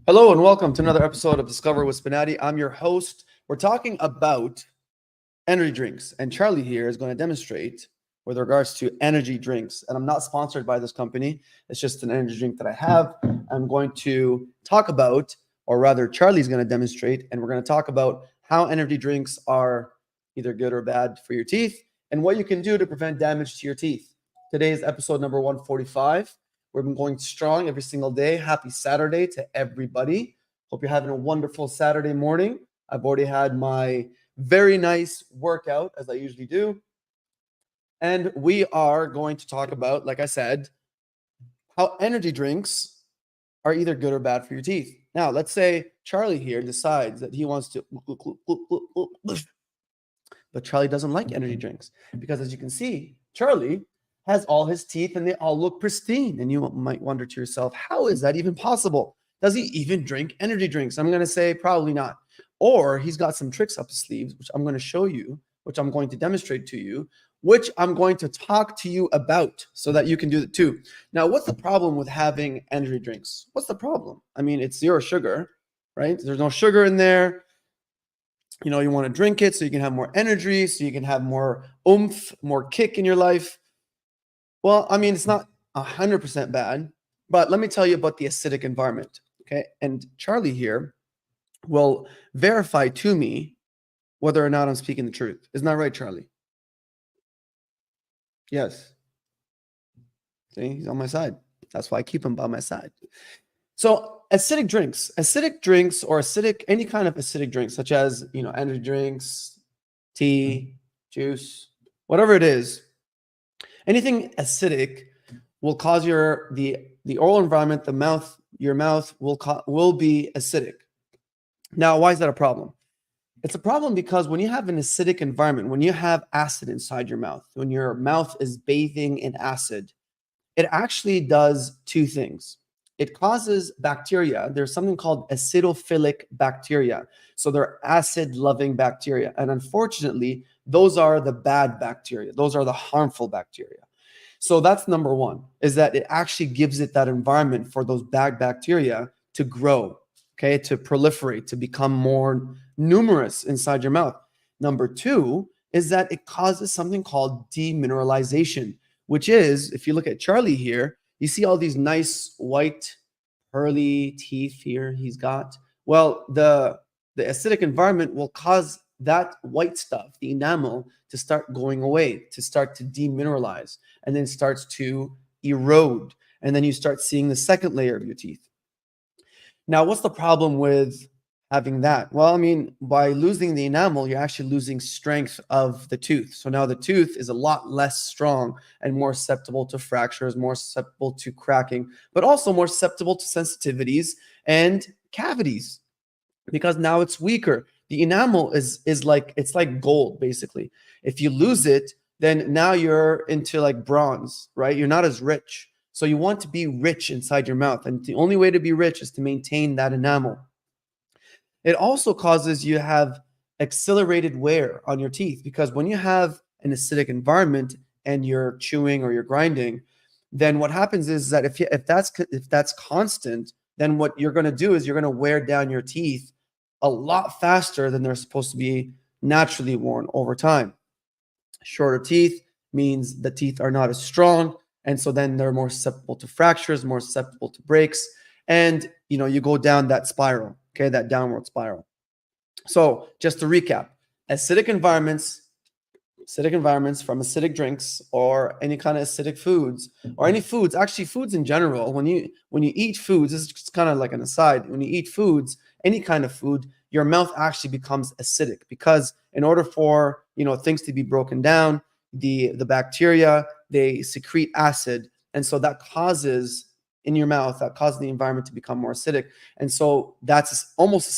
Hello and welcome to another episode of Discover with Spinati. I'm your host. We're talking about energy drinks, and Charlie here is going to demonstrate with regards to energy drinks. And I'm not sponsored by this company, it's just an energy drink that I have. I'm going to talk about, or rather, Charlie's going to demonstrate, and we're going to talk about how energy drinks are either good or bad for your teeth and what you can do to prevent damage to your teeth. Today is episode number 145. We've been going strong every single day. Happy Saturday to everybody. Hope you're having a wonderful Saturday morning. I've already had my very nice workout, as I usually do. And we are going to talk about, like I said, how energy drinks are either good or bad for your teeth. Now, let's say Charlie here decides that he wants to, but Charlie doesn't like energy drinks because, as you can see, Charlie has all his teeth and they all look pristine. And you might wonder to yourself, how is that even possible? Does he even drink energy drinks? I'm going to say probably not. Or he's got some tricks up his sleeves, which I'm going to show you, which I'm going to demonstrate to you, which I'm going to talk to you about so that you can do it too. Now, what's the problem with having energy drinks? What's the problem? I mean, it's zero sugar, right? There's no sugar in there. You know, you want to drink it so you can have more energy, so you can have more oomph, more kick in your life. Well, I mean, it's not 100% bad, but let me tell you about the acidic environment, okay? And Charlie here will verify to me whether or not I'm speaking the truth. Isn't that right, Charlie? Yes. See, he's on my side. That's why I keep him by my side. So acidic drinks or any kind of acidic drinks, such as, energy drinks, tea, juice, whatever it is, anything acidic will cause the oral environment, your mouth will be acidic. Now, why is that a problem? It's a problem because when you have an acidic environment, when you have acid inside your mouth, when your mouth is bathing in acid, it actually does two things. It causes bacteria. There's something called acidophilic bacteria. So they're acid-loving bacteria. And unfortunately, those are the bad bacteria. Those are the harmful bacteria. So that's number one, is that it actually gives it that environment for those bad bacteria to grow, okay, to proliferate, to become more numerous inside your mouth. Number two is that it causes something called demineralization, which is, if you look at Charlie here, you see all these nice white pearly teeth here he's got. Well, the acidic environment will cause that white stuff, the enamel, to start going away, to start to demineralize, and then it starts to erode. And then you start seeing the second layer of your teeth. Now, what's the problem with having that? Well, I mean, by losing the enamel, you're actually losing strength of the tooth. So now the tooth is a lot less strong and more susceptible to fractures, more susceptible to cracking, but also more susceptible to sensitivities and cavities because now it's weaker. The enamel is like, it's like gold, basically. If you lose it, then now you're into like bronze, right? You're not as rich. So you want to be rich inside your mouth. And the only way to be rich is to maintain that enamel. It also causes you to have accelerated wear on your teeth because when you have an acidic environment and you're chewing or you're grinding, then what happens is that if that's constant, then what you're going to do is you're going to wear down your teeth a lot faster than they're supposed to be naturally worn over time. Shorter teeth means the teeth are not as strong, and so then they're more susceptible to fractures, more susceptible to breaks, and you go down that spiral. Okay, that downward spiral. So just to recap, acidic environments from acidic drinks or any kind of acidic foods or any foods, actually foods in general, when you eat foods, this is just kind of like an aside, when you eat foods, any kind of food, your mouth actually becomes acidic because in order for things to be broken down, the bacteria, they secrete acid, and so that causes in your mouth, that causes the environment to become more acidic. And so that's almost the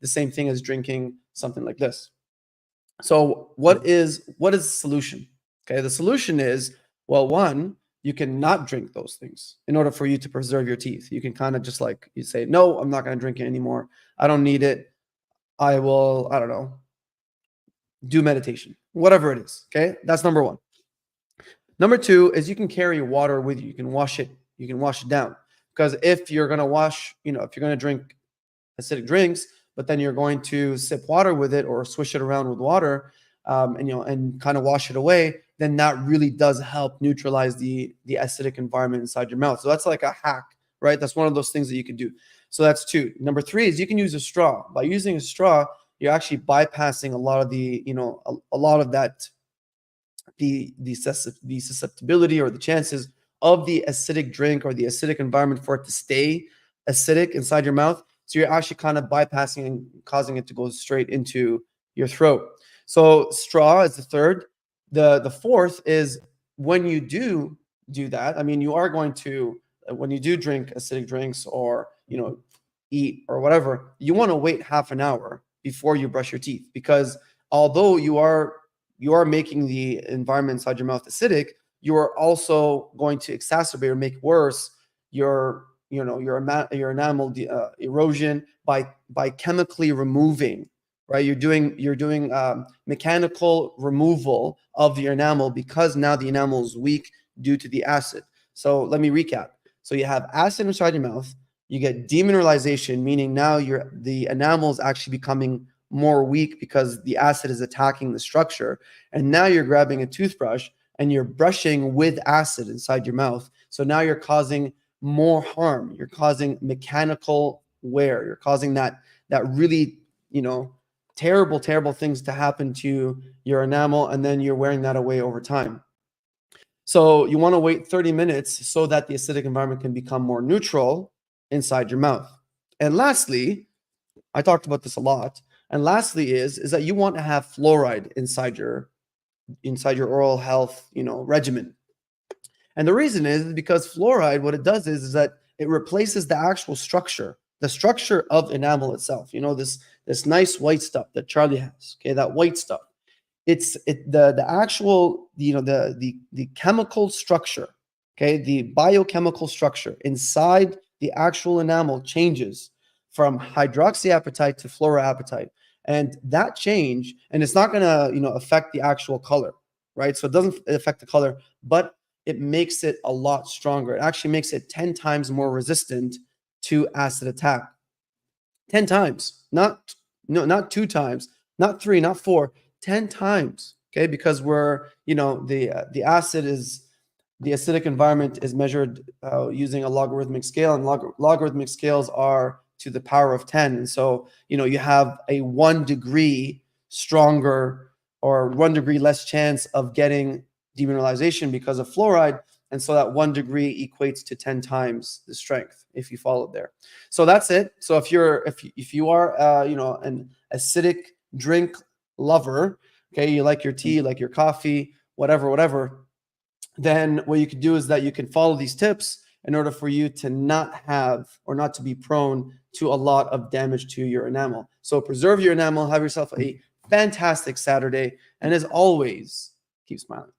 same thing as drinking something like this. So what is the solution? Okay, the solution is, well, one, you can not drink those things in order for you to preserve your teeth. You can kind of just like, you say, no, I'm not going to drink it anymore. I don't need it. I will, I don't know, do meditation, whatever it is. Okay, that's number one. Number two is you can carry water with you. You can wash it down. Because if you're going to wash, if you're going to drink acidic drinks, but then you're going to sip water with it or swish it around with water, and kind of wash it away, then that really does help neutralize the acidic environment inside your mouth. So that's like a hack, right? That's one of those things that you can do. So that's two. Number three is you can use a straw. By using a straw, you're actually bypassing a lot of the, a lot of that, the susceptibility or the chances of the acidic drink or the acidic environment for it to stay acidic inside your mouth. So you're actually kind of bypassing and causing it to go straight into your throat. So straw is the third. The fourth is when you do that, I mean, you are going to, when you do drink acidic drinks or, eat or whatever, you want to wait half an hour before you brush your teeth, because although you are making the environment inside your mouth acidic, you are also going to exacerbate or make worse your enamel erosion by chemically removing, right? You're doing mechanical removal of the enamel because now the enamel is weak due to the acid. So let me recap. So you have acid inside your mouth, you get demineralization, meaning now the enamel is actually becoming more weak because the acid is attacking the structure. And now you're grabbing a toothbrush and you're brushing with acid inside your mouth. So now you're causing more harm. You're causing mechanical wear. You're causing that really, terrible things to happen to your enamel, and then you're wearing that away over time. So you want to wait 30 minutes so that the acidic environment can become more neutral inside your mouth. And lastly, I talked about this a lot. And lastly is that you want to have fluoride inside your oral health, regimen. And the reason is because fluoride, what it does is that it replaces the actual structure, the structure of enamel itself. This nice white stuff that Charlie has. Okay, that white stuff. The actual, the chemical structure, okay, the biochemical structure inside the actual enamel changes from hydroxyapatite to fluoroapatite. And that change, and it's not going to, affect the actual color, right? So it doesn't affect the color, but it makes it a lot stronger. It actually makes it 10 times more resistant to acid attack. 10 times, not 2 times, not 3, not 4, 10 times. Okay, because the acid is, the acidic environment is measured using a logarithmic scale, and logarithmic scales are to the power of 10. And so, you have a 1 degree stronger or 1 degree less chance of getting demineralization because of fluoride. And so that 1 degree equates to 10 times the strength if you follow there. So that's it. So if you are an acidic drink lover, okay, you like your tea, you like your coffee, whatever, then what you could do is that you can follow these tips in order for you to not have or not to be prone to a lot of damage to your enamel. So preserve your enamel, have yourself a fantastic Saturday, and as always, keep smiling.